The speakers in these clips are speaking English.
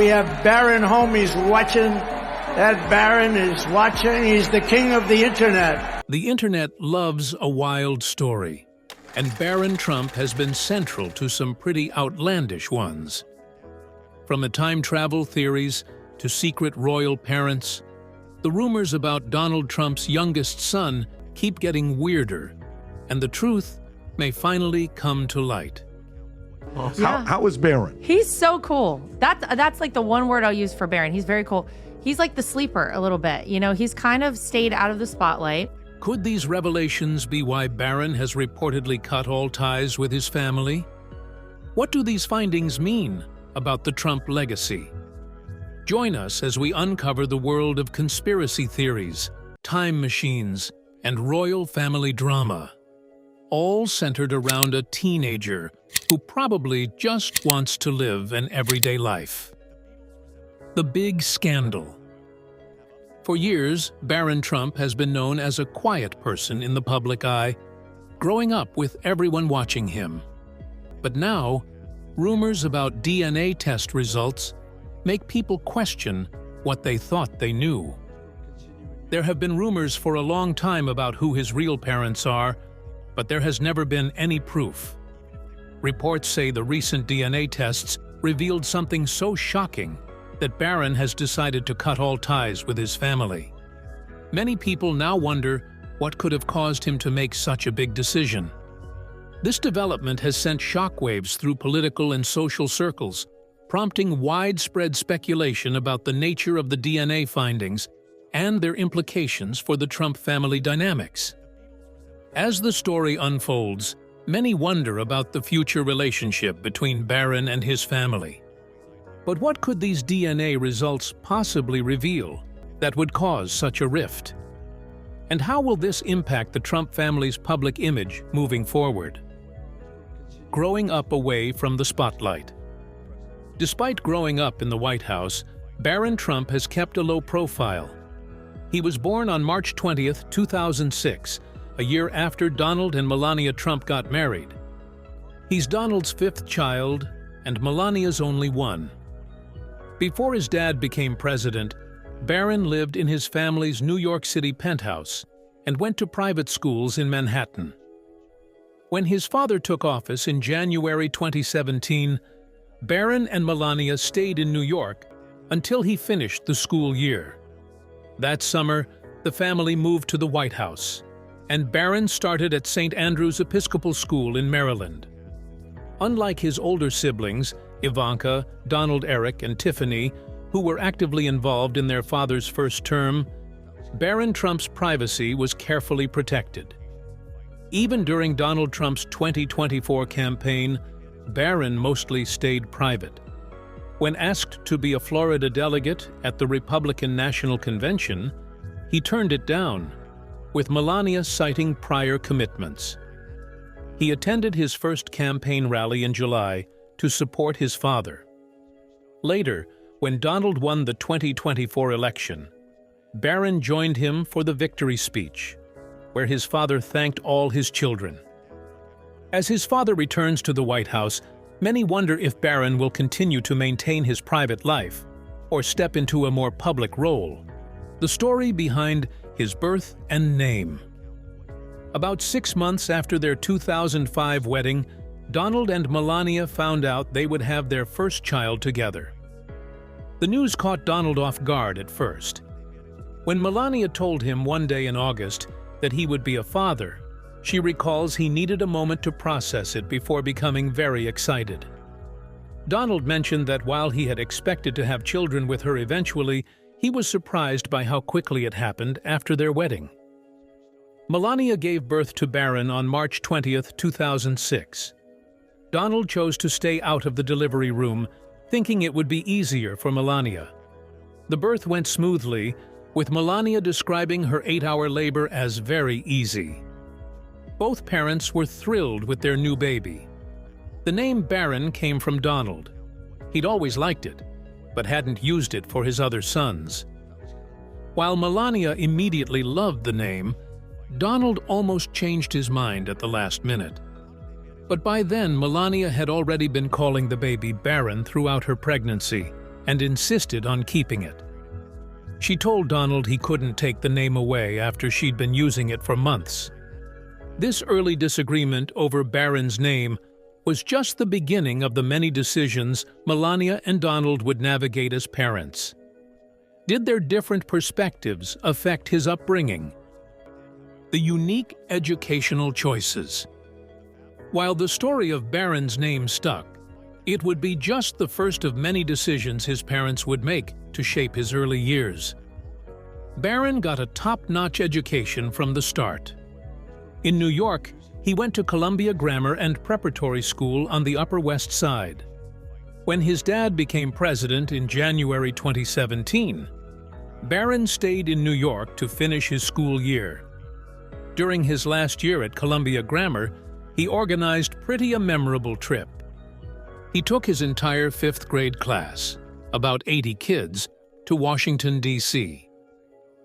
we have Barron home. He's watching. That Barron is watching. He's the king of the internet. The internet loves a wild story, and Barron Trump has been central to some pretty outlandish ones. From the time travel theories to secret royal parents, the rumors about Donald Trump's youngest son keep getting weirder, and the truth may finally come to light. How is Barron? He's so cool. That's like the one word I'll use for Barron. He's very cool. He's like the sleeper a little bit. You know, he's kind of stayed out of the spotlight. Could these revelations be why Barron has reportedly cut all ties with his family? What do these findings mean about the Trump legacy? Join us as we uncover the world of conspiracy theories, time machines, and royal family drama, all centered around a teenager who probably just wants to live an everyday life. The big scandal. For years, Barron Trump has been known as a quiet person in the public eye, growing up with everyone watching him. But now, rumors about DNA test results make people question what they thought they knew. There have been rumors for a long time about who his real parents are, but there has never been any proof. Reports say the recent DNA tests revealed something so shocking that Barron has decided to cut all ties with his family. Many people now wonder what could have caused him to make such a big decision. This development has sent shockwaves through political and social circles, prompting widespread speculation about the nature of the DNA findings and their implications for the Trump family dynamics. As the story unfolds, many wonder about the future relationship between Barron and his family. But what could these DNA results possibly reveal that would cause such a rift? And how will this impact the Trump family's public image moving forward? Growing up away from the spotlight. Despite growing up in the White House, Barron Trump has kept a low profile. He was born on March 20, 2006, a year after Donald and Melania Trump got married. He's Donald's fifth child and Melania's only one. Before his dad became president, Barron lived in his family's New York City penthouse and went to private schools in Manhattan. When his father took office in January 2017, Barron and Melania stayed in New York until he finished the school year. That summer, the family moved to the White House, and Barron started at St. Andrew's Episcopal School in Maryland. Unlike his older siblings, Ivanka, Donald Eric, and Tiffany, who were actively involved in their father's first term, Barron Trump's privacy was carefully protected. Even during Donald Trump's 2024 campaign, Barron mostly stayed private. When asked to be a Florida delegate at the Republican National Convention, he turned it down, with Melania citing prior commitments. He attended his first campaign rally in July to support his father. Later, when Donald won the 2024 election, Barron joined him for the victory speech, where his father thanked all his children. As his father returns to the White House, many wonder if Barron will continue to maintain his private life or step into a more public role. The story behind his birth and name. About 6 months after their 2005 wedding, Donald and Melania found out they would have their first child together. The news caught Donald off guard at first. When Melania told him one day in August that he would be a father, she recalls he needed a moment to process it before becoming very excited. Donald mentioned that while he had expected to have children with her eventually, he was surprised by how quickly it happened after their wedding. Melania gave birth to Barron on March 20, 2006. Donald chose to stay out of the delivery room, thinking it would be easier for Melania. The birth went smoothly, with Melania describing her 8-hour labor as very easy. Both parents were thrilled with their new baby. The name Barron came from Donald. He'd always liked it, but hadn't used it for his other sons. While Melania immediately loved the name, Donald almost changed his mind at the last minute. But by then, Melania had already been calling the baby Barron throughout her pregnancy, and insisted on keeping it. She told Donald he couldn't take the name away after she'd been using it for months. This early disagreement over Barron's name was just the beginning of the many decisions Melania and Donald would navigate as parents. Did their different perspectives affect his upbringing? The unique educational choices. While the story of Barron's name stuck, it would be just the first of many decisions his parents would make to shape his early years. Barron got a top-notch education from the start. In New York, he went to Columbia Grammar and Preparatory School on the Upper West Side. When his dad became president in January 2017, Barron stayed in New York to finish his school year. During his last year at Columbia Grammar, he organized pretty a memorable trip. He took his entire 5th grade class, about 80 kids, to Washington, D.C.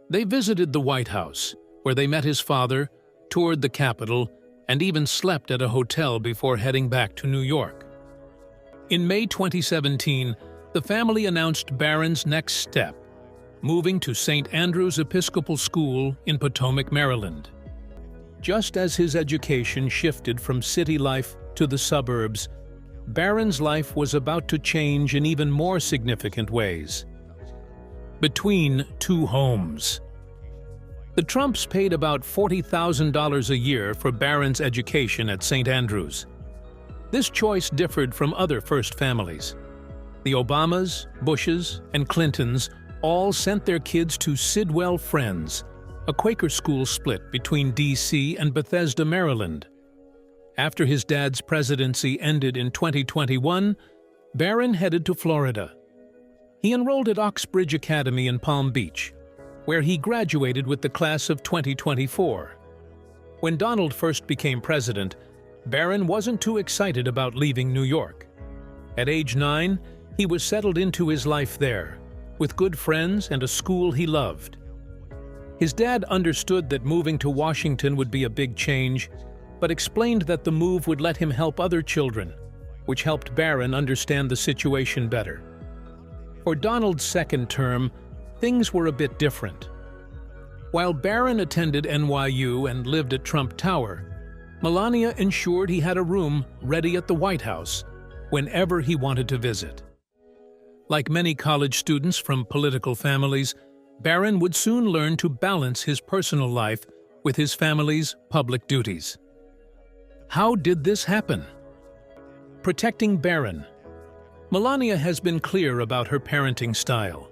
They visited the White House, where they met his father, toured the Capitol, and even slept at a hotel before heading back to New York. In May 2017, the family announced Barron's next step, moving to St. Andrew's Episcopal School in Potomac, Maryland. Just as his education shifted from city life to the suburbs, Barron's life was about to change in even more significant ways. Between two homes. The Trumps paid about $40,000 a year for Barron's education at St. Andrews. This choice differed from other first families. The Obamas, Bushes, and Clintons all sent their kids to Sidwell Friends, a Quaker school split between D.C. and Bethesda, Maryland. After his dad's presidency ended in 2021, Barron headed to Florida. He enrolled at Oxbridge Academy in Palm Beach, where he graduated with the class of 2024. When Donald first became president, Barron wasn't too excited about leaving New York. At age 9, he was settled into his life there, with good friends and a school he loved. His dad understood that moving to Washington would be a big change, but explained that the move would let him help other children, which helped Barron understand the situation better. For Donald's second term, things were a bit different. While Barron attended NYU and lived at Trump Tower, Melania ensured he had a room ready at the White House whenever he wanted to visit. Like many college students from political families, Barron would soon learn to balance his personal life with his family's public duties. How did this happen? Protecting Barron. Melania has been clear about her parenting style.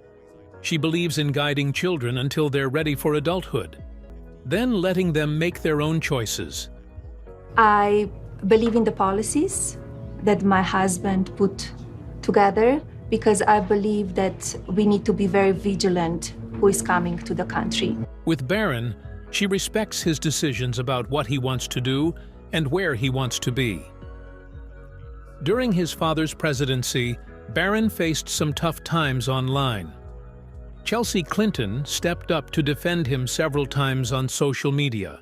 She believes in guiding children until they're ready for adulthood, then letting them make their own choices. I believe in the policies that my husband put together because I believe that we need to be very vigilant who is coming to the country. With Barron, she respects his decisions about what he wants to do and where he wants to be. During his father's presidency, Barron faced some tough times online. Chelsea Clinton stepped up to defend him several times on social media,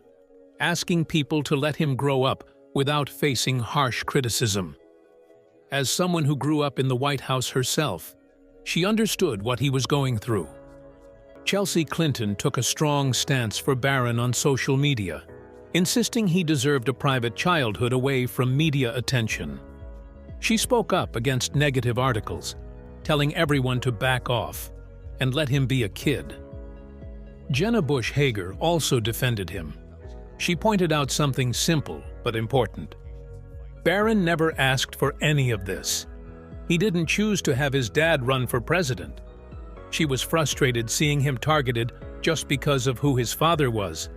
asking people to let him grow up without facing harsh criticism. As someone who grew up in the White House herself, she understood what he was going through. Chelsea Clinton took a strong stance for Barron on social media, insisting he deserved a private childhood away from media attention. She spoke up against negative articles, telling everyone to back off and let him be a kid. Jenna Bush Hager also defended him. She pointed out something simple but important. Barron never asked for any of this. He didn't choose to have his dad run for president. She was frustrated seeing him targeted just because of who his father was.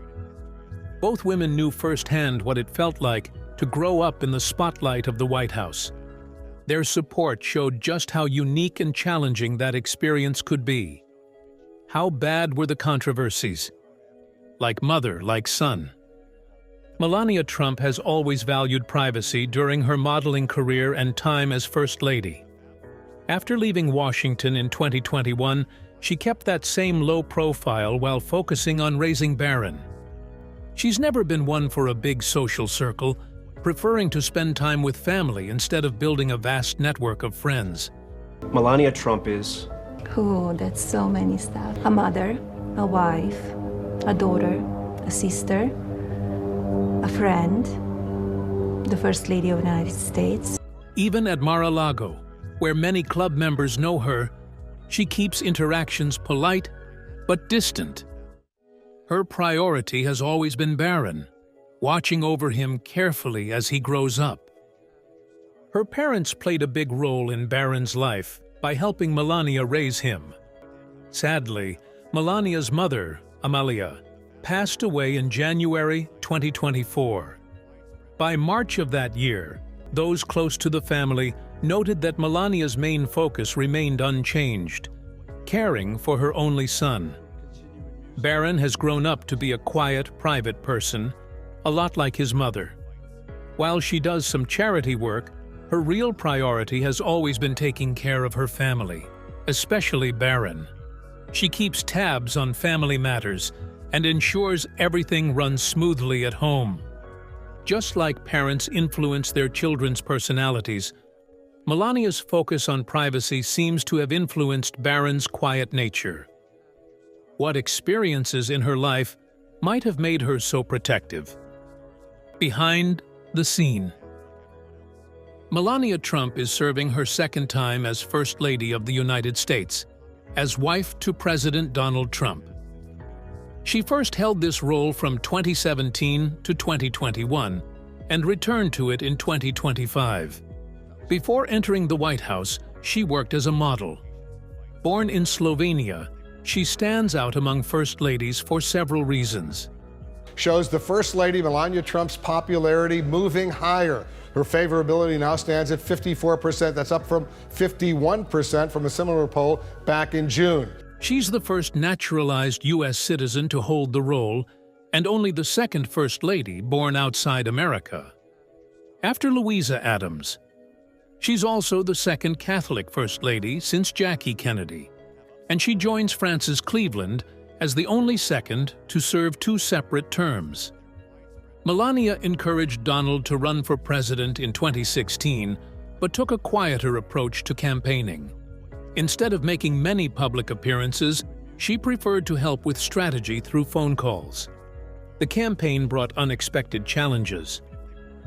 Both women knew firsthand what it felt like to grow up in the spotlight of the White House. Their support showed just how unique and challenging that experience could be. How bad were the controversies? Like mother, like son. Melania Trump has always valued privacy during her modeling career and time as First Lady. After leaving Washington in 2021, she kept that same low profile while focusing on raising Barron. She's never been one for a big social circle, preferring to spend time with family instead of building a vast network of friends. Melania Trump is? Oh, that's so many stuff. A mother, a wife, a daughter, a sister, a friend, the First Lady of the United States. Even at Mar-a-Lago, where many club members know her, she keeps interactions polite but distant. Her priority has always been Barron, watching over him carefully as he grows up. Her parents played a big role in Barron's life by helping Melania raise him. Sadly, Melania's mother, Amalia, passed away in January 2024. By March of that year, those close to the family noted that Melania's main focus remained unchanged, caring for her only son. Barron has grown up to be a quiet, private person, a lot like his mother. While she does some charity work, her real priority has always been taking care of her family, especially Barron. She keeps tabs on family matters and ensures everything runs smoothly at home. Just like parents influence their children's personalities, Melania's focus on privacy seems to have influenced Barron's quiet nature. What experiences in her life might have made her so protective? Behind the scene. Melania Trump is serving her second time as First Lady of the United States, as wife to President Donald Trump. She first held this role from 2017 to 2021 and returned to it in 2025. Before entering the White House, she worked as a model. Born in Slovenia, she stands out among First Ladies for several reasons. Shows the First Lady Melania Trump's popularity moving higher. Her favorability now stands at 54%. That's up from 51% from a similar poll back in June. She's the first naturalized U.S. citizen to hold the role, and only the second First Lady born outside America. After Louisa Adams, she's also the second Catholic First Lady since Jackie Kennedy, and she joins Frances Cleveland as the only second to serve 2 separate terms. Melania encouraged Donald to run for president in 2016, but took a quieter approach to campaigning. Instead of making many public appearances, she preferred to help with strategy through phone calls. The campaign brought unexpected challenges.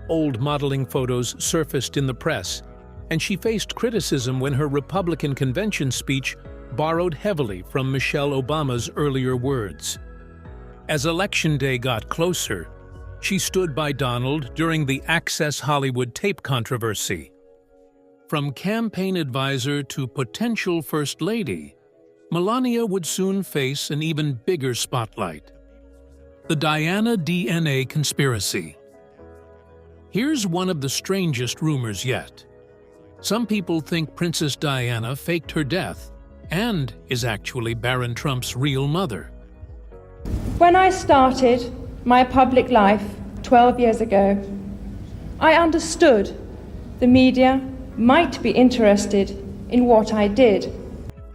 Old modeling photos surfaced in the press, and she faced criticism when her Republican convention speech borrowed heavily from Michelle Obama's earlier words. As Election Day got closer, she stood by Donald during the Access Hollywood tape controversy. From campaign advisor to potential First Lady, Melania would soon face an even bigger spotlight: the Diana DNA conspiracy. Here's one of the strangest rumors yet. Some people think Princess Diana faked her death and is actually Barron Trump's real mother. When I started my public life 12 years ago, I understood the media might be interested in what I did.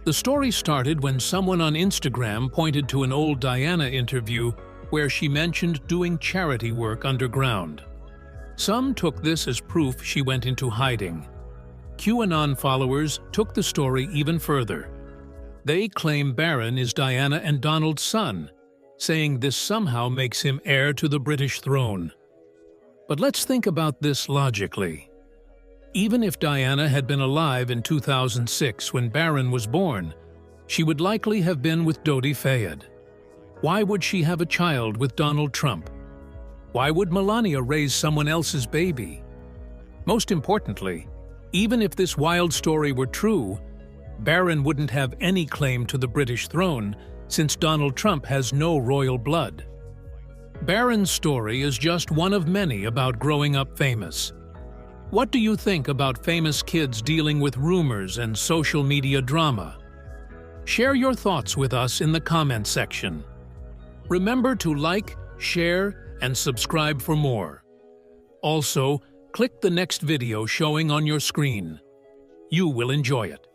The story started when someone on Instagram pointed to an old Diana interview where she mentioned doing charity work underground. Some took this as proof she went into hiding. QAnon followers took the story even further. They claim Barron is Diana and Donald's son, saying this somehow makes him heir to the British throne. But let's think about this logically. Even if Diana had been alive in 2006 when Barron was born, she would likely have been with Dodi Fayed. Why would she have a child with Donald Trump? Why would Melania raise someone else's baby? Most importantly, even if this wild story were true, Barron wouldn't have any claim to the British throne since Donald Trump has no royal blood. Barron's story is just one of many about growing up famous. What do you think about famous kids dealing with rumors and social media drama? Share your thoughts with us in the comment section. Remember to like, share, and subscribe for more. Also, click the next video showing on your screen. You will enjoy it.